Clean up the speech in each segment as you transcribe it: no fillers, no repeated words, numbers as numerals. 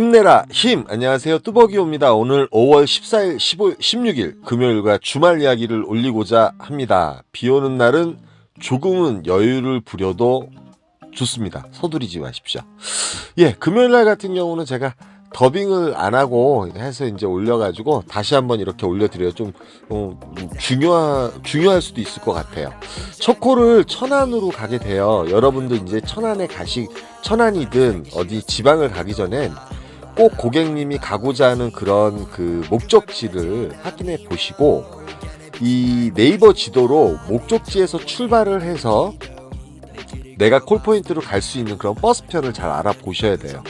힘내라 힘. 안녕하세요, 뚜벅이옵니다. 오늘 5월 14일 15일 16일 금요일과 주말 이야기를 올리고자 합니다. 비오는 날은 조금은 여유를 부려도 좋습니다. 서두르지 마십시오. 예, 금요일날 같은 경우는 제가 더빙을 안 하고 해서 이제 올려가지고 다시 한번 이렇게 올려드려요. 좀 중요할 수도 있을 것 같아요. 첫 콜을 천안으로 가게 돼요. 여러분도 이제 천안이든 어디 지방을 가기 전엔 꼭 고객님이 가고자 하는 그런 그 목적지를 확인해 보시고, 이 네이버 지도로 목적지에서 출발을 해서 내가 콜포인트로 갈 수 있는 그런 버스편을 잘 알아보셔야 돼요.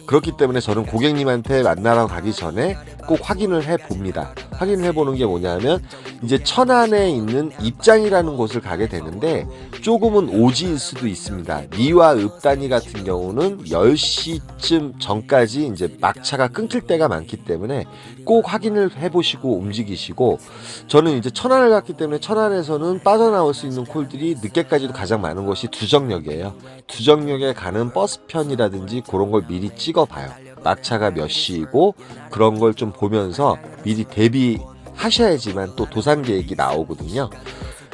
그렇기 때문에 저는 고객님한테 만나러 가기 전에 꼭 확인을 해 봅니다. 확인을 해 보는 게 뭐냐면, 이제 천안에 있는 입장이라는 곳을 가게 되는데 조금은 오지일 수도 있습니다. 리와 읍단위 같은 경우는 10시쯤 전까지 이제 막차가 끊길 때가 많기 때문에 꼭 확인을 해 보시고 움직이시고, 저는 이제 천안을 갔기 때문에 천안에서는 빠져나올 수 있는 콜들이 늦게까지도 가장 많은 곳이 두정역이에요. 두정역에 가는 버스편이라든지 그런 걸 미리 찍어봐요. 막차가 몇 시이고 그런 걸 좀 보면서 미리 대비하셔야지만 또 도산 계획이 나오거든요.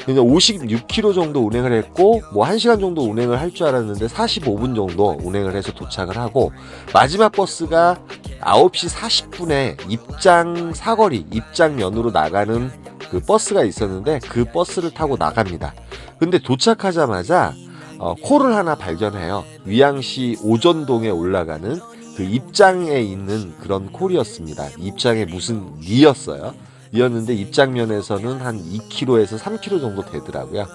56km 정도 운행을 했고, 뭐 1시간 정도 운행을 할 줄 알았는데 45분 정도 운행을 해서 도착을 하고, 마지막 버스가 9시 40분에 입장 사거리, 입장면으로 나가는 그 버스가 있었는데 그 버스를 타고 나갑니다. 근데 도착하자마자 콜을 하나 발견해요. 위양시 오전동에 올라가는 그 입장에 있는 그런 콜이었습니다. 입장에 무슨 리였어요. 이었는데 입장면에서는 한 2km에서 3km 정도 되더라고요.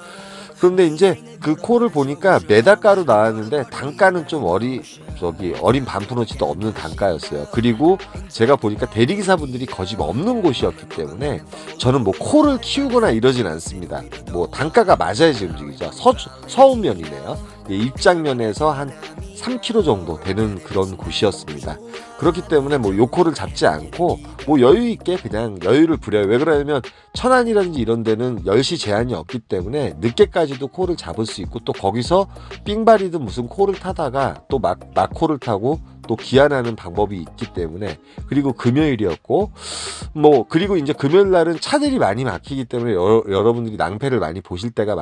그런데 이제 그 콜을 보니까 메다가로 나왔는데 단가는 좀 어린 반푼어치도 없는 단가였어요. 그리고 제가 보니까 대리기사분들이 거짓없는 곳이었기 때문에 저는 뭐 콜을 키우거나 이러진 않습니다. 뭐 단가가 맞아야지 움직이죠. 서운면이네요. 입장면에서 한 3km 정도 되는 그런 곳이었습니다. 그렇기 때문에 뭐 요코를 잡지 않고 뭐 여유 있게 그냥 여유를 부려요. 왜 그러냐면 천안이라든지 이런 데는 10시 제한이 없기 때문에 늦게까지도 콜을 잡을 수 있고, 또 거기서 삥발이든 무슨 콜을 타다가 또 막콜을 타고 또 기한하는 방법이 있기 때문에. 그리고 금요일이었고, 뭐 그리고 이제 금요일 날은 차들이 많이 막히기 때문에 여러분들이 낭패를 많이 보실 때가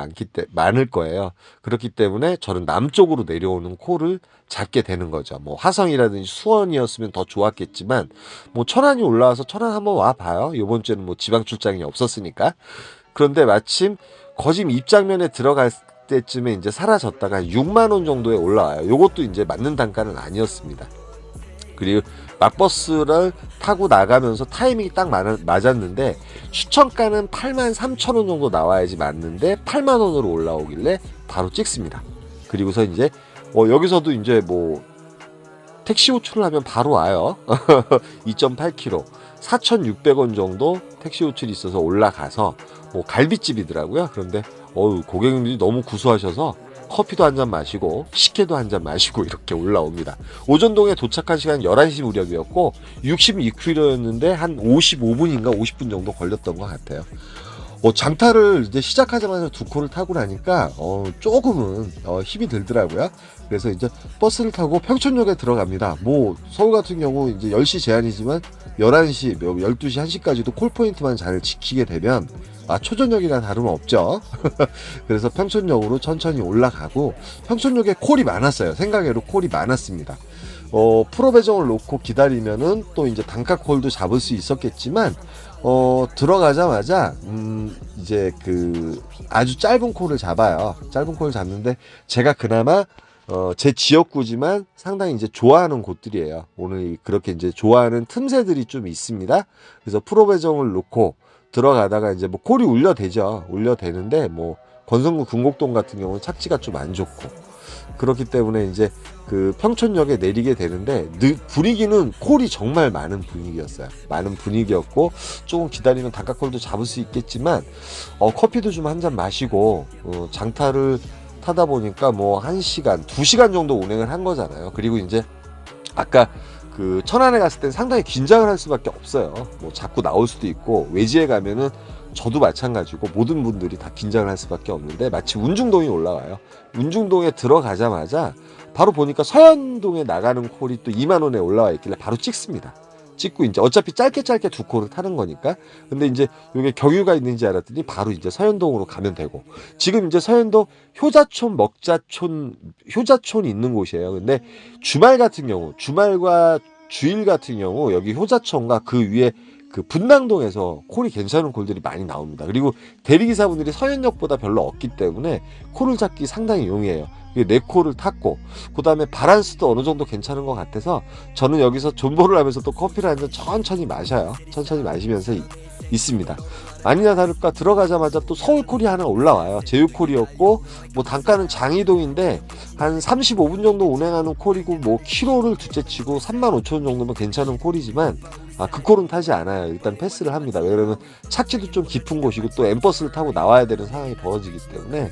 많을 거예요. 그렇기 때문에 저는 남쪽으로 내려오는 콜을 잡게 되는 거죠. 뭐 화성이라든지 수원이었으면 더 좋았겠지만, 뭐 천안이 올라와서 천안 한번 와 봐요. 이번 주에는 뭐 지방 출장이 없었으니까. 그런데 마침 거짐 입장면에 들어갈 때쯤에 이제 사라졌다가 6만 원 정도에 올라와요. 요것도 이제 맞는 단가는 아니었습니다. 그리고 막버스를 타고 나가면서 타이밍이 딱 맞았는데 추천가는 83,000원 정도 나와야지 맞는데 8만 원으로 올라오길래 바로 찍습니다. 그리고서 이제 여기서도 이제 뭐 택시 호출을 하면 바로 와요. 2.8km 4,600원 정도 택시 호출이 있어서 올라가서 뭐 갈비집이더라고요. 그런데 고객님들이 너무 구수하셔서 커피도 한잔 마시고 식혜도 한잔 마시고 이렇게 올라옵니다. 오전동에 도착한 시간 11시 무렵이었고 62km였는데 한 55분인가 50분 정도 걸렸던 것 같아요. 장타를 이제 시작하자마자 두 콜을 타고 나니까 조금은 힘이 들더라고요. 그래서 이제 버스를 타고 평촌역에 들어갑니다. 뭐 서울 같은 경우 이제 10시 제한이지만 11시, 12시, 1시까지도 콜포인트만 잘 지키게 되면 초저녁이나 다름없죠. 그래서 평촌역으로 천천히 올라가고, 평촌역에 콜이 많았어요. 생각외로 콜이 많았습니다. 프로 배정을 놓고 기다리면은 또 이제 단가 콜도 잡을 수 있었겠지만, 들어가자마자 이제 그 아주 짧은 콜을 잡아요. 짧은 콜을 잡는데 제가 그나마 제 지역구지만 상당히 이제 좋아하는 곳들이에요. 오늘 그렇게 이제 좋아하는 틈새들이 좀 있습니다. 그래서 프로 배정을 놓고 들어가다가 이제 뭐 콜이 울려대는데 뭐 권성구 금곡동 같은 경우는 착지가 좀 안 좋고, 그렇기 때문에 이제 그 평촌역에 내리게 되는데 분위기는 콜이 정말 많은 분위기였어요. 많은 분위기였고 조금 기다리면 단가콜도 잡을 수 있겠지만 커피도 좀 한 잔 마시고 장타를 타다 보니까 뭐 1시간, 2시간 정도 운행을 한 거잖아요. 그리고 이제 아까 그 천안에 갔을 땐 상당히 긴장을 할 수밖에 없어요. 뭐 자꾸 나올 수도 있고, 외지에 가면은 저도 마찬가지고 모든 분들이 다 긴장을 할 수밖에 없는데 마치 운중동이 올라와요. 운중동에 들어가자마자 바로 보니까 서현동에 나가는 콜이 또 2만 원에 올라와 있길래 바로 찍습니다. 찍고 이제 어차피 짧게 두 콜을 타는 거니까. 근데 이제 이게 경유가 있는지 알았더니 바로 이제 서현동으로 가면 되고, 지금 이제 서현동 효자촌, 먹자촌, 효자촌이 있는 곳이에요. 근데 주말 같은 경우, 주말과 주일 같은 경우 여기 효자촌과 그 위에 그 분당동에서 콜이 괜찮은 콜들이 많이 나옵니다. 그리고 대리기사분들이 서현역보다 별로 없기 때문에 콜을 잡기 상당히 용이해요. 네 콜을 탔고, 그 다음에 바란스도 어느 정도 괜찮은 것 같아서 저는 여기서 존버를 하면서 또 커피를 한 잔 천천히 마셔요. 천천히 마시면서 있습니다. 아니나 다를까 들어가자마자 또 서울콜이 하나 올라와요. 제휴콜이었고, 뭐 단가는 장이동인데 한 35분 정도 운행하는 콜이고, 뭐 키로를 둘째치고 35,000원 정도면 괜찮은 콜이지만 그 콜은 타지 않아요. 일단 패스를 합니다. 왜냐면 착지도 좀 깊은 곳이고 또 엠버스를 타고 나와야 되는 상황이 벌어지기 때문에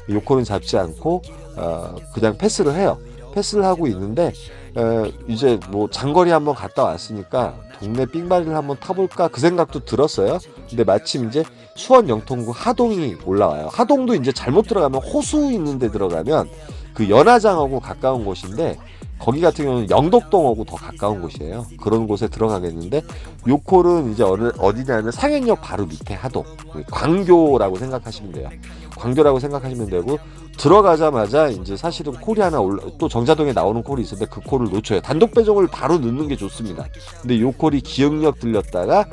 이 콜은 잡지 않고 그냥 패스를 해요. 패스를 하고 있는데 이제 뭐 장거리 한번 갔다 왔으니까 동네 삥바리를 한번 타볼까 그 생각도 들었어요. 근데 마침 이제 수원 영통구 하동이 올라와요. 하동도 이제 잘못 들어가면 호수 있는 데 들어가면 그 연화장하고 가까운 곳인데, 거기 같은 경우는 영덕동하고 더 가까운 곳이에요. 그런 곳에 들어가겠는데, 요 콜은 이제 어디냐면 상현역 바로 밑에 하동, 광교라고 생각하시면 돼요. 광교라고 생각하시면 되고, 들어가자마자 이제 사실은 콜이 하나 또 정자동에 나오는 콜이 있었는데 그 콜을 놓쳐요. 단독 배정을 바로 넣는 게 좋습니다. 근데 요 콜이 기흥역 들렸다가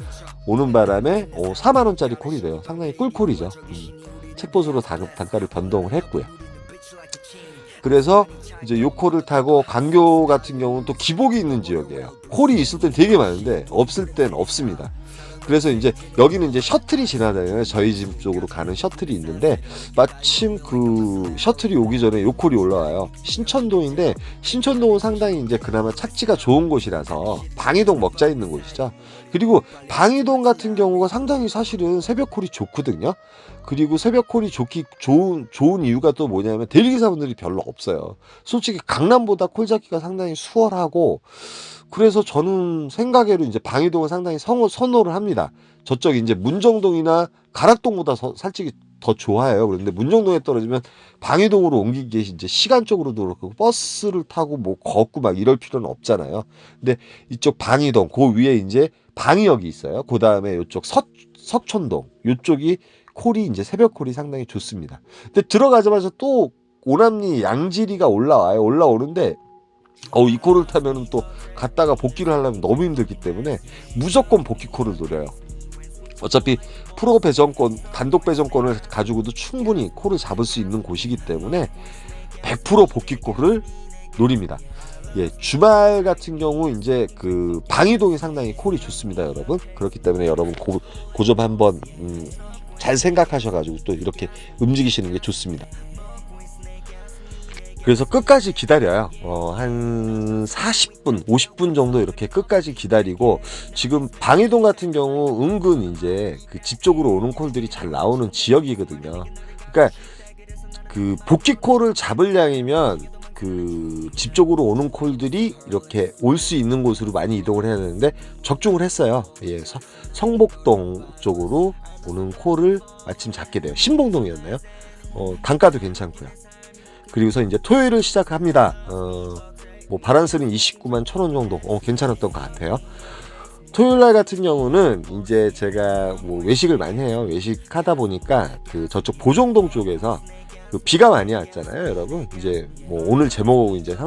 오는 바람에 4만 원짜리 콜이 돼요. 상당히 꿀콜이죠. 책보수로 단가를 변동을 했고요. 그래서 이제 요 콜을 타고, 광교 같은 경우는 또 기복이 있는 지역이에요. 콜이 있을 땐 되게 많은데 없을 땐 없습니다. 그래서 이제 여기는 이제 셔틀이 지나다녀요. 저희 집 쪽으로 가는 셔틀이 있는데 마침 그 셔틀이 오기 전에 요 콜이 올라와요. 신천동인데, 신천동은 상당히 이제 그나마 착지가 좋은 곳이라서 방이동 먹자 있는 곳이죠. 그리고 방이동 같은 경우가 상당히 사실은 새벽 콜이 좋거든요. 그리고 새벽 콜이 좋은 이유가 또 뭐냐면 대리기사분들이 별로 없어요. 솔직히 강남보다 콜 잡기가 상당히 수월하고, 그래서 저는 생각외로 이제 방이동을 상당히 선호를 합니다. 저쪽 이제 문정동이나 가락동보다 솔직히 더 좋아해요. 그런데 문정동에 떨어지면 방이동으로 옮기기 이제 시간적으로도 그렇고 버스를 타고 뭐 걷고 막 이럴 필요는 없잖아요. 근데 이쪽 방이동 그 위에 이제 방이역이 있어요. 그 다음에 이쪽 석촌동 이쪽이 콜이 이제 새벽 콜이 상당히 좋습니다. 근데 들어가자마자 또 오남리 양지리가 올라오는데 이 콜을 타면은 또 갔다가 복귀를 하려면 너무 힘들기 때문에 무조건 복귀 콜을 노려요. 어차피 프로 배정권, 단독 배정권을 가지고도 충분히 콜을 잡을 수 있는 곳이기 때문에 100% 복귀 콜을 노립니다. 예, 주말 같은 경우 이제 그 방이동이 상당히 콜이 좋습니다, 여러분. 그렇기 때문에 여러분 그 점 한번 잘 생각하셔가지고 또 이렇게 움직이시는 게 좋습니다. 그래서 끝까지 기다려요. 한 40분, 50분 정도 이렇게 끝까지 기다리고, 지금 방이동 같은 경우 은근 이제 그 집 쪽으로 오는 콜들이 잘 나오는 지역이거든요. 그러니까 그 복귀 콜을 잡으려면 그 집 쪽으로 오는 콜들이 이렇게 올 수 있는 곳으로 많이 이동을 해야 되는데 적중을 했어요. 예, 성복동 쪽으로 오는 콜을 마침 잡게 돼요. 신봉동이었나요? 단가도 괜찮고요. 그리고서 이제 토요일을 시작합니다. 뭐 바란스는 29만 1,000원 정도 괜찮았던 것 같아요. 토요일 날 같은 경우는 이제 제가 뭐 외식을 많이 해요. 외식하다 보니까 그 저쪽 보정동 쪽에서 그 비가 많이 왔잖아요, 여러분. 이제 뭐 오늘 제목 이제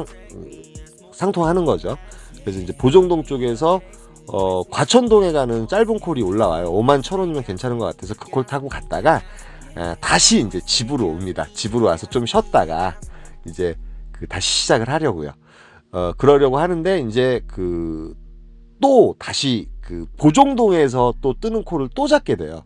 상통하는 거죠. 그래서 이제 보정동 쪽에서 과천동에 가는 짧은 콜이 올라와요. 5만 1,000원이면 괜찮은 것 같아서 그 콜 타고 갔다가 다시 이제 집으로 옵니다. 집으로 와서 좀 쉬었다가 이제 다시 시작을 하려고요. 그러려고 하는데 이제 또 다시 보정동에서 또 뜨는 콜을 또 잡게 돼요.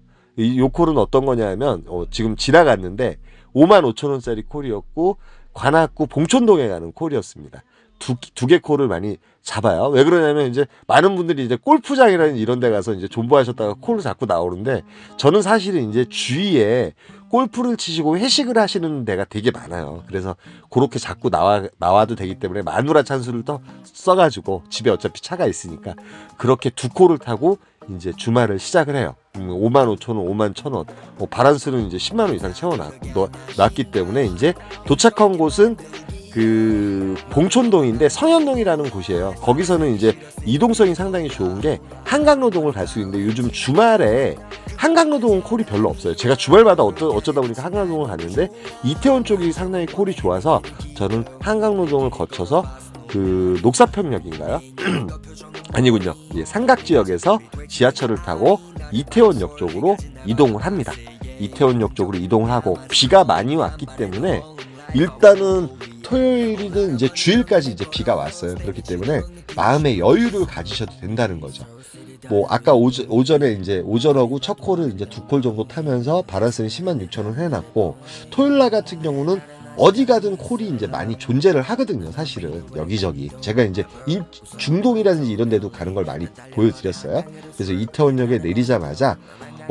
요 콜은 어떤 거냐면 지금 지나갔는데 55,000원짜리 콜이었고 관악구 봉촌동에 가는 콜이었습니다. 두 개 콜을 많이 잡아요. 왜 그러냐면 이제 많은 분들이 이제 골프장이라는 이런 데 가서 이제 존버하셨다가 콜을 잡고 나오는데, 저는 사실은 이제 주위에 골프를 치시고 회식을 하시는 데가 되게 많아요. 그래서 그렇게 자꾸 나와도 되기 때문에 마누라 찬스를 더 써가지고, 집에 어차피 차가 있으니까 그렇게 두 콜을 타고 이제 주말을 시작을 해요. 55,000원, 51,000원, 바란스는 이제 10만 원 이상 채워놨기 때문에 이제 도착한 곳은 그 봉촌동인데 성현동이라는 곳이에요. 거기서는 이제 이동성이 상당히 좋은 게 한강로동을 갈 수 있는데 요즘 주말에 한강로동은 콜이 별로 없어요. 제가 주말마다 어쩌다 보니까 한강로동을 갔는데 이태원 쪽이 상당히 콜이 좋아서 저는 한강로동을 거쳐서 그 녹사평역인가요? 아니군요. 예, 삼각지역에서 지하철을 타고 이태원역 쪽으로 이동을 합니다. 이태원역 쪽으로 이동을 하고 비가 많이 왔기 때문에 일단은 토요일이든 이제 주일까지 이제 비가 왔어요. 그렇기 때문에 마음의 여유를 가지셔도 된다는 거죠. 뭐 아까 오전에 이제 오전하고 첫 콜을 이제 2콜 정도 타면서 바란스는 106,000원 해놨고 토요일 날 같은 경우는 어디 가든 콜이 이제 많이 존재를 하거든요. 사실은 여기저기 제가 이제 중동이라든지 이런 데도 가는 걸 많이 보여드렸어요. 그래서 이태원역에 내리자마자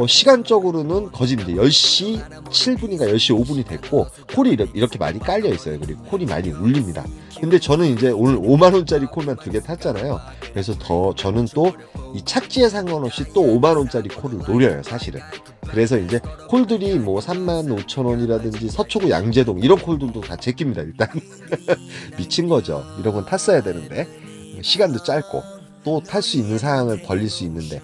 시간적으로는 거의 이제 10시 7분인가 10시 5분이 됐고 콜이 이렇게 많이 깔려 있어요. 그리고 콜이 많이 울립니다. 근데 저는 이제 오늘 5만원짜리 콜만 2개 탔잖아요. 그래서 저는 또 이 착지에 상관없이 또 5만원짜리 콜을 노려요, 사실은. 그래서 이제 콜들이 뭐 35,000원이라든지 서초구 양재동 이런 콜들도 다 제낍니다, 일단. 미친 거죠. 이런 건 탔어야 되는데 시간도 짧고 또 탈 수 있는 상황을 벌릴 수 있는데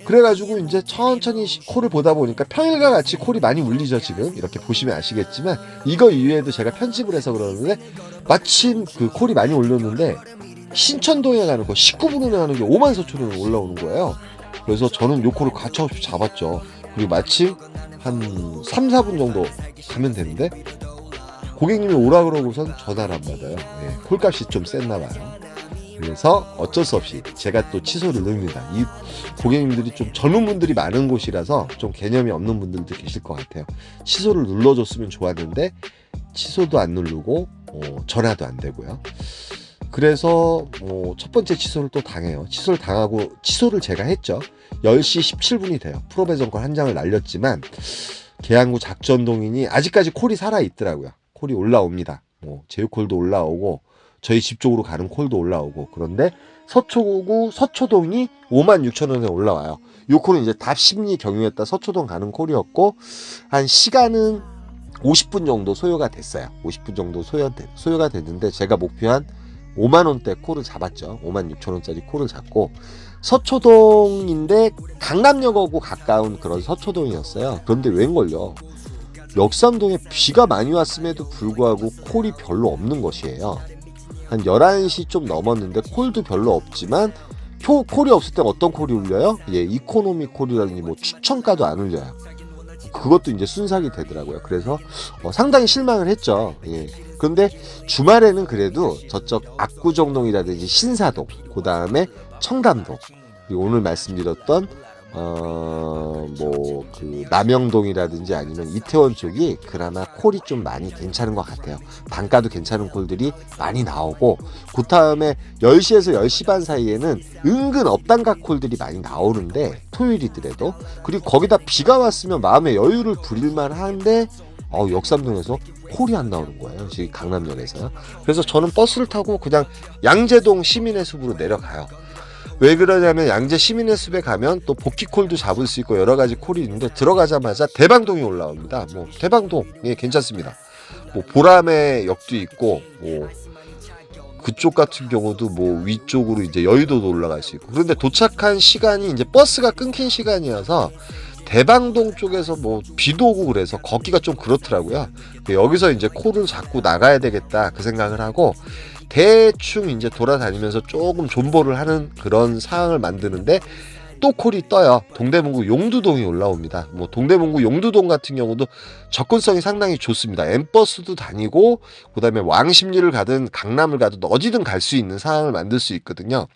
그래가지고 이제 천천히 콜을 보다 보니까 평일과 같이 콜이 많이 울리죠. 지금 이렇게 보시면 아시겠지만 이거 이외에도 제가 편집을 해서 그러는데 마침 그 콜이 많이 울렸는데 신천동에 가는 거 19분에 가는 게 5만 4천원이 올라오는 거예요. 그래서 저는 요 콜을 가차없이 잡았죠. 그리고 마침 한 3, 4분 정도 가면 되는데 고객님이 오라 그러고선 전화를 안 받아요. 네, 콜값이 좀 셌나 봐요. 그래서 어쩔 수 없이 제가 또 취소를 넣습니다. 이 고객님들이 좀 젊은 분들이 많은 곳이라서 좀 개념이 없는 분들도 계실 것 같아요. 취소를 눌러줬으면 좋았는데 취소도 안 누르고 전화도 안 되고요. 그래서 첫 번째 취소를 또 당해요. 취소를 당하고 취소를 제가 했죠. 10시 17분이 돼요. 프로배정권 한 장을 날렸지만 계양구 작전동이니 아직까지 콜이 살아있더라고요. 콜이 올라옵니다. 제휴콜도 올라오고 저희 집 쪽으로 가는 콜도 올라오고 그런데 서초구 서초동이 56,000원에 올라와요. 요 콜은 이제 답심리 경유했다 서초동 가는 콜이었고 한 시간은 50분 정도 소요가 됐어요. 50분 정도 소요가 됐는데 제가 목표한 5만원대 콜을 잡았죠. 56,000원짜리 콜을 잡고 서초동인데 강남역하고 가까운 그런 서초동이었어요. 그런데 웬걸요. 역삼동에 비가 많이 왔음에도 불구하고 콜이 별로 없는 것이에요. 한 11시 좀 넘었는데 콜도 별로 없지만 콜이 없을 때 어떤 콜이 울려요? 예, 이코노미 콜이라든지 뭐 추천가도 안 울려요. 그것도 이제 순삭이 되더라고요. 그래서 상당히 실망을 했죠. 예. 그런데 주말에는 그래도 저쪽 압구정동이라든지 신사동, 그 다음에 청담동, 그리고 오늘 말씀드렸던 뭐 그 남영동이라든지 아니면 이태원 쪽이 그나마 콜이 좀 많이 괜찮은 것 같아요. 단가도 괜찮은 콜들이 많이 나오고 그 다음에 10시에서 10시 반 사이에는 은근 업단가 콜들이 많이 나오는데 토요일이더라도 그리고 거기다 비가 왔으면 마음의 여유를 부릴만 한데 역삼동에서 콜이 안 나오는 거예요. 지금 강남역에서요. 그래서 저는 버스를 타고 그냥 양재동 시민의 숲으로 내려가요. 왜 그러냐면 양재 시민의 숲에 가면 또 복귀콜도 잡을 수 있고 여러 가지 콜이 있는데 들어가자마자 대방동이 올라옵니다. 뭐 대방동 예 괜찮습니다. 뭐 보람의 역도 있고 뭐 그쪽 같은 경우도 뭐 위쪽으로 이제 여의도도 올라갈 수 있고 그런데 도착한 시간이 이제 버스가 끊긴 시간이어서 대방동 쪽에서 뭐 비도 오고 그래서 걷기가 좀 그렇더라고요. 여기서 이제 콜을 잡고 나가야 되겠다 그 생각을 하고 대충 이제 돌아다니면서 조금 존버를 하는 그런 상황을 만드는데 또 콜이 떠요. 동대문구 용두동이 올라옵니다. 뭐 동대문구 용두동 같은 경우도 접근성이 상당히 좋습니다. M버스도 다니고 그다음에 왕십리를 가든 강남을 가든 어디든 갈 수 있는 상황을 만들 수 있거든요.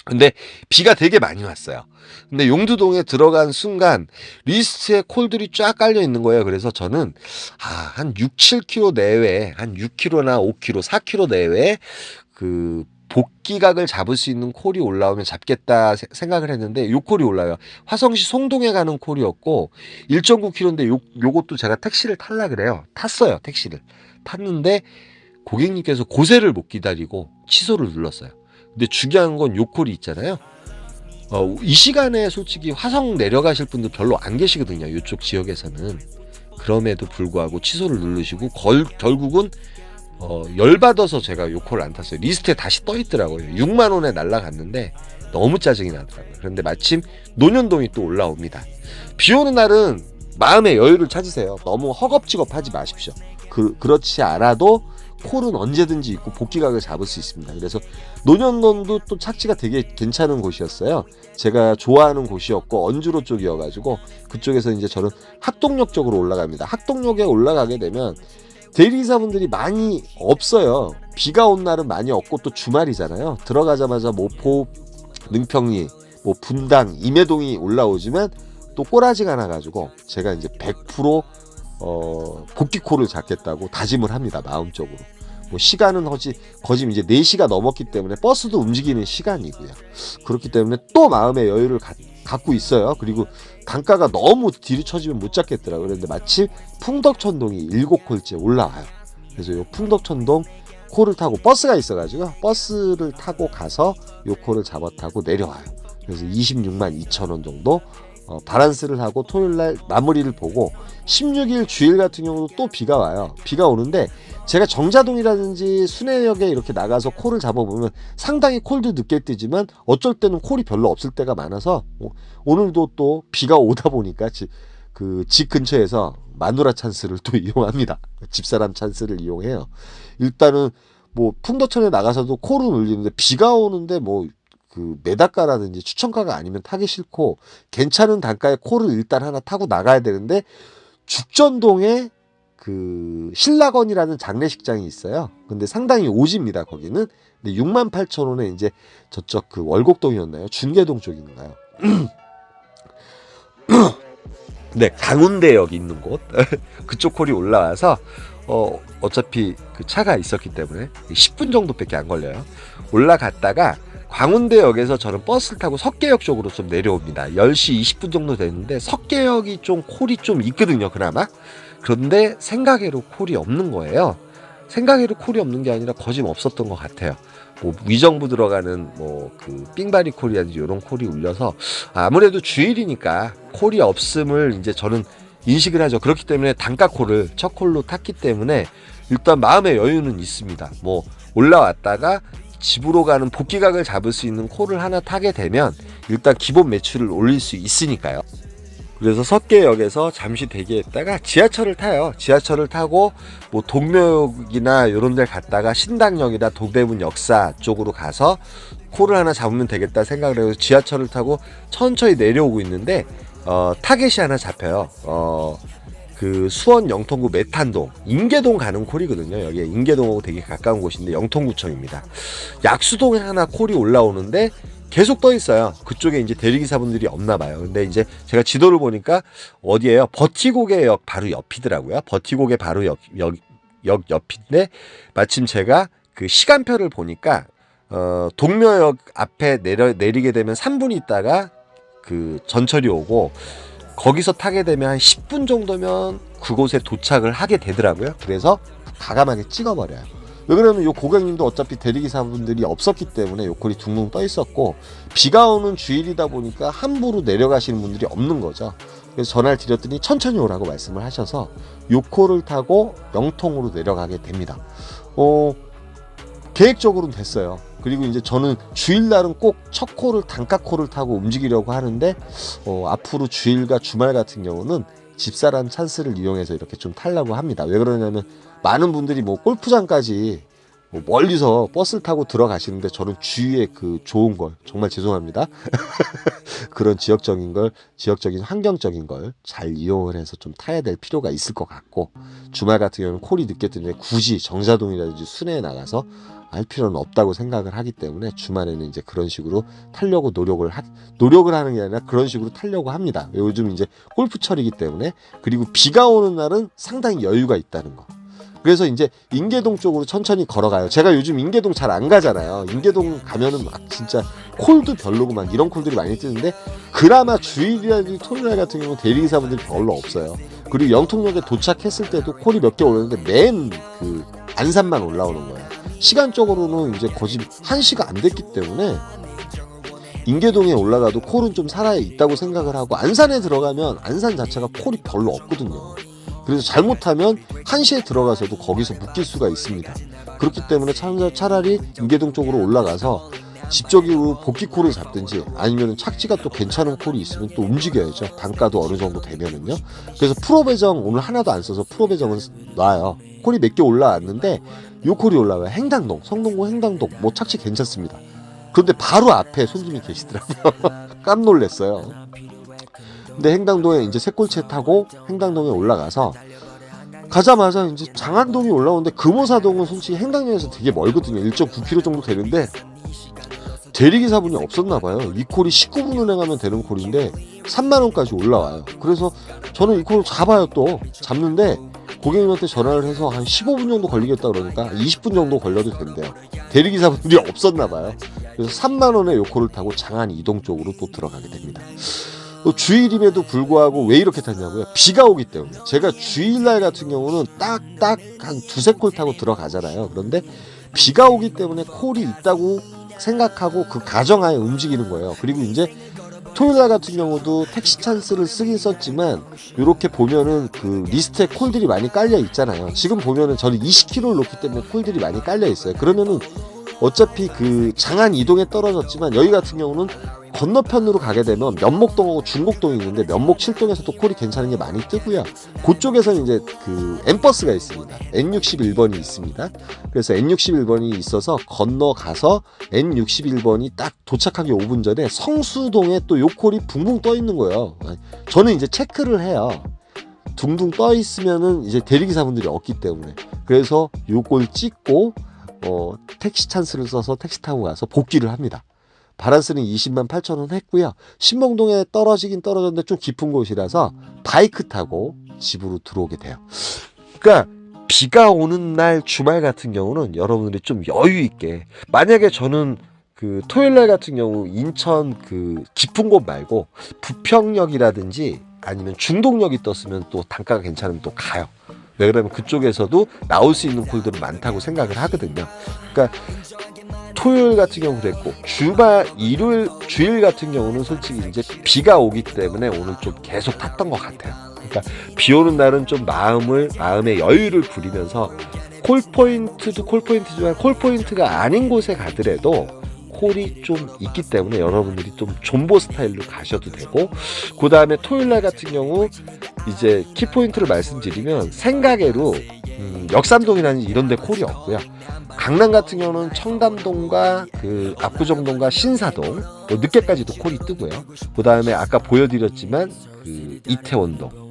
근데 비가 되게 많이 왔어요. 근데 용두동에 들어간 순간 리스트에 콜들이 쫙 깔려 있는 거예요. 그래서 저는 한 6, 7km 내외, 한 6km나 5km, 4km 내외 그 복귀각을 잡을 수 있는 콜이 올라오면 잡겠다 생각을 했는데 요 콜이 올라요. 화성시 송동에 가는 콜이었고 1.9km인데 요것도 제가 택시를 탈라 그래요. 탔어요. 택시를. 탔는데 고객님께서 고세를 못 기다리고 취소를 눌렀어요. 근데 중요한 건 요 콜이 있잖아요. 이 시간에 솔직히 화성 내려가실 분들 별로 안 계시거든요. 이쪽 지역에서는. 그럼에도 불구하고 취소를 누르시고 결국은 열받아서 제가 요코를 안 탔어요. 리스트에 다시 떠 있더라고요. 6만 원에 날라갔는데 너무 짜증이 나더라고요. 그런데 마침 논현동이 또 올라옵니다. 비 오는 날은 마음의 여유를 찾으세요. 너무 허겁지겁하지 마십시오. 그렇지 않아도 콜은 언제든지 있고 복귀각을 잡을 수 있습니다. 그래서 논현동도 또 착지가 되게 괜찮은 곳이었어요. 제가 좋아하는 곳이었고 언주로 쪽이어가지고 그쪽에서 이제 저는 학동역 쪽으로 올라갑니다. 학동역에 올라가게 되면 대리기사분들이 많이 없어요. 비가 온 날은 많이 없고 또 주말이잖아요. 들어가자마자 모포, 능평리, 뭐 분당, 임해동이 올라오지만 또 꼬라지가 나가지고 제가 이제 100% 복귀콜을 잡겠다고 다짐을 합니다. 마음적으로. 뭐 시간은 거짓 이제 4시가 넘었기 때문에 버스도 움직이는 시간이고요. 그렇기 때문에 또 마음의 여유를 갖고 있어요. 그리고 단가가 너무 뒤로 쳐지면 못 잡겠더라고요. 그런데 마침 풍덕천동이 7콜째 올라와요. 그래서 요 풍덕천동 콜을 타고 버스가 있어가지고 버스를 타고 가서 요 콜을 잡아 타고 내려와요. 그래서 26만 2천 원 정도 바란스를 하고 토요일날 마무리를 보고 16일 주일 같은 경우도 또 비가 와요. 비가 오는데 제가 정자동이라든지 순회역에 이렇게 나가서 콜을 잡아보면 상당히 콜도 늦게 뜨지만 어쩔 때는 콜이 별로 없을 때가 많아서 오늘도 또 비가 오다 보니까 집 근처에서 마누라 찬스를 또 이용합니다. 집사람 찬스를 이용해요. 일단은 뭐 풍덕천에 나가서도 콜은 울리는데 비가 오는데 뭐 그 메다카라든지 추천가가 아니면 타기 싫고 괜찮은 단가의 콜을 일단 하나 타고 나가야 되는데 죽전동에 그 신라건이라는 장례식장이 있어요. 근데 상당히 오지입니다. 거기는. 근데 68,000원에 이제 저쪽 그 월곡동이었나요? 준계동 쪽인가요? 네, 강운대역 있는 곳 그쪽 콜이 올라와서 어차피 그 차가 있었기 때문에 10분 정도밖에 안 걸려요. 올라갔다가 광운대역에서 저는 버스를 타고 석계역 쪽으로 좀 내려옵니다. 10시 20분 정도 됐는데 석계역이 좀 콜이 좀 있거든요. 그나마. 그런데 생각외로 콜이 없는 거예요. 생각외로 콜이 없는 게 아니라 거짓 없었던 것 같아요. 뭐 위정부 들어가는 뭐 그 삥바리 콜이라든지 이런 콜이 울려서 아무래도 주일이니까 콜이 없음을 이제 저는 인식을 하죠. 그렇기 때문에 단가 콜을 첫 콜로 탔기 때문에 일단 마음의 여유는 있습니다. 뭐 올라왔다가 집으로 가는 복귀각을 잡을 수 있는 콜을 하나 타게 되면 일단 기본 매출을 올릴 수 있으니까요. 그래서 석계역에서 잠시 대기했다가 지하철을 타요. 지하철을 타고 뭐 동묘역이나 이런 데 갔다가 신당역이나 동대문 역사 쪽으로 가서 콜을 하나 잡으면 되겠다 생각을 해서 지하철을 타고 천천히 내려오고 있는데 타겟이 하나 잡혀요. 그 수원 영통구 메탄동 인계동 가는 콜이거든요. 여기에 인계동하고 되게 가까운 곳인데 영통구청입니다. 약수동에 하나 콜이 올라오는데 계속 떠 있어요. 그쪽에 이제 대리기사분들이 없나 봐요. 근데 이제 제가 지도를 보니까 어디에요? 버티고개역 바로 옆이더라고요. 버티고개 바로 옆인데 마침 제가 그 시간표를 보니까 동묘역 앞에 내리게 되면 3분 있다가 그 전철이 오고 거기서 타게 되면 한 10분 정도면 그곳에 도착을 하게 되더라고요. 그래서 과감하게 찍어버려요. 왜 그러면 요 고객님도 어차피 대리기사분들이 없었기 때문에 요 콜이 둥둥 떠 있었고 비가 오는 주일이다 보니까 함부로 내려가시는 분들이 없는 거죠. 그래서 전화를 드렸더니 천천히 오라고 말씀을 하셔서 요 콜을 타고 영통으로 내려가게 됩니다. 계획적으로는 됐어요. 그리고 이제 저는 주일날은 꼭 첫 콜을 단가 콜을 타고 움직이려고 하는데 앞으로 주일과 주말 같은 경우는 집사람 찬스를 이용해서 이렇게 좀 타려고 합니다. 왜 그러냐면 많은 분들이 뭐 골프장까지 뭐 멀리서 버스를 타고 들어가시는데 저는 주위에 그 좋은 걸 정말 죄송합니다. 그런 지역적인 환경적인 걸 잘 이용을 해서 좀 타야 될 필요가 있을 것 같고 주말 같은 경우는 콜이 늦게 뜨는데 굳이 정자동이라든지 순회에 나가서 할 필요는 없다고 생각을 하기 때문에 주말에는 이제 그런 식으로 타려고 노력을 하는 게 아니라 그런 식으로 타려고 합니다. 요즘 이제 골프철이기 때문에. 그리고 비가 오는 날은 상당히 여유가 있다는 거. 그래서 이제 인계동 쪽으로 천천히 걸어가요. 제가 요즘 인계동 잘 안 가잖아요. 인계동 가면은 막 진짜 콜도 별로고 막 이런 콜들이 많이 뜨는데 그나마 주일이라든지 토요일 같은 경우는 대리기사분들이 별로 없어요. 그리고 영통역에 도착했을 때도 콜이 몇 개 오는데 맨 그 안산만 올라오는 거예요. 시간적으로는 이제 거의 1시가 안 됐기 때문에 인계동에 올라가도 콜은 좀 살아있다고 생각을 하고, 안산에 들어가면 안산 자체가 콜이 별로 없거든요. 그래서 잘못하면 1시에 들어가서도 거기서 묶일 수가 있습니다. 그렇기 때문에 차라리 인계동 쪽으로 올라가서 집적으로 복귀콜을 잡든지, 아니면 착지가 또 괜찮은 콜이 있으면 또 움직여야죠. 단가도 어느 정도 되면은요. 그래서 프로 배정 오늘 하나도 안 써서 프로 배정은 놔요. 콜이 몇 개 올라왔는데 요 콜이 올라와요. 행당동, 성동구 행당동 뭐 착지 괜찮습니다. 그런데 바로 앞에 손님이 계시더라고요. 깜놀랐어요. 근데 행당동에 이제 새꼴채 타고 행당동에 올라가서 가자마자 이제 장안동이 올라오는데, 금호사동은 솔직히 행당역에서 되게 멀거든요. 1.9km 정도 되는데 대리기사분이 없었나봐요. 이 콜이 19분 운행하면 되는 콜인데 3만원까지 올라와요. 그래서 저는 이 콜을 잡아요. 또 잡는데 고객님한테 전화를 해서 한 15분 정도 걸리겠다 그러니까 20분 정도 걸려도 된대요. 대리기사분들이 없었나봐요. 그래서 3만원에 요 콜을 타고 장안 이동 쪽으로 또 들어가게 됩니다. 또 주일임에도 불구하고 왜 이렇게 탔냐고요? 비가 오기 때문에. 제가 주일날 같은 경우는 딱딱 한 두세 콜 타고 들어가잖아요. 그런데 비가 오기 때문에 콜이 있다고 생각하고 그 가정하에 움직이는 거예요. 그리고 이제 토요일날 같은 경우도 택시 찬스를 쓰긴 썼지만, 이렇게 보면은 그 리스트에 콜들이 많이 깔려 있잖아요. 지금 보면은 저는 20km를 놓기 때문에 콜들이 많이 깔려 있어요. 그러면은 어차피 그 장안 이동에 떨어졌지만, 여기 같은 경우는 건너편으로 가게 되면 면목동하고 중곡동이 있는데, 면목 7동에서도 콜이 괜찮은 게 많이 뜨고요. 그쪽에서는 이제 그 N버스가 있습니다. N61번이 있습니다. 그래서 N61번이 있어서 건너가서 N61번이 딱 도착하기 5분 전에 성수동에 또 요 콜이 붕붕 떠 있는 거예요. 저는 이제 체크를 해요. 둥둥 떠 있으면은 이제 대리기사분들이 없기 때문에. 그래서 요 콜 찍고 택시 찬스를 써서 택시 타고 가서 복귀를 합니다. 바란스는 20만 8천 원 했고요. 신봉동에 떨어지긴 떨어졌는데 좀 깊은 곳이라서 바이크 타고 집으로 들어오게 돼요. 그러니까 비가 오는 날 주말 같은 경우는 여러분들이 좀 여유 있게, 만약에 저는 그 토요일날 같은 경우 인천 그 깊은 곳 말고 부평역이라든지 아니면 중동역이 떴으면 또 단가가 괜찮으면 또 가요. 왜 그러면 그쪽에서도 나올 수 있는 콜들은 많다고 생각을 하거든요. 그러니까 토요일 같은 경우 그랬고, 일요일, 주일 같은 경우는 솔직히 이제 비가 오기 때문에 오늘 좀 계속 탔던 것 같아요. 그러니까 비 오는 날은 좀 마음의 여유를 부리면서 콜포인트도 콜포인트지만 콜포인트가 아닌 곳에 가더라도 콜이 좀 있기 때문에 여러분들이 좀 존버 스타일로 가셔도 되고, 그 다음에 토요일날 같은 경우 이제 키포인트를 말씀드리면, 생가게로 역삼동이라든지 이런 데 콜이 없고요. 강남 같은 경우는 청담동과 그 압구정동과 신사동 뭐 늦게까지도 콜이 뜨고요. 그 다음에 아까 보여드렸지만 그 이태원동,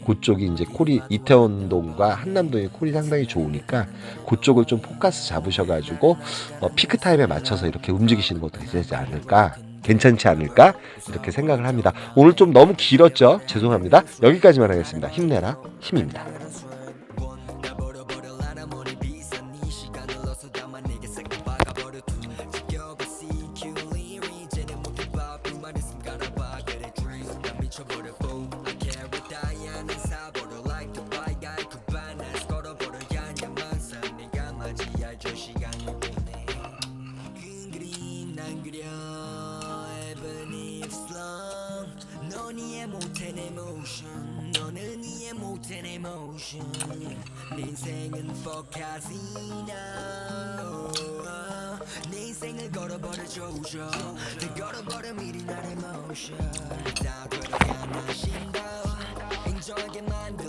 그쪽이 이제 콜이, 이태원동과 한남동의 콜이 상당히 좋으니까 그쪽을 좀 포커스 잡으셔가지고 피크 타임에 맞춰서 이렇게 움직이시는 것도 되지 않을까, 괜찮지 않을까 이렇게 생각을 합니다. 오늘 좀 너무 길었죠? 죄송합니다. 여기까지만 하겠습니다. 힘내라 힘입니다. 내 인생은 포카시나, 내 인생을 걸어버려 조져, 내 걸어버려 미리 나의 모션, 다 그래 하나씩 더 인정하게 만들어.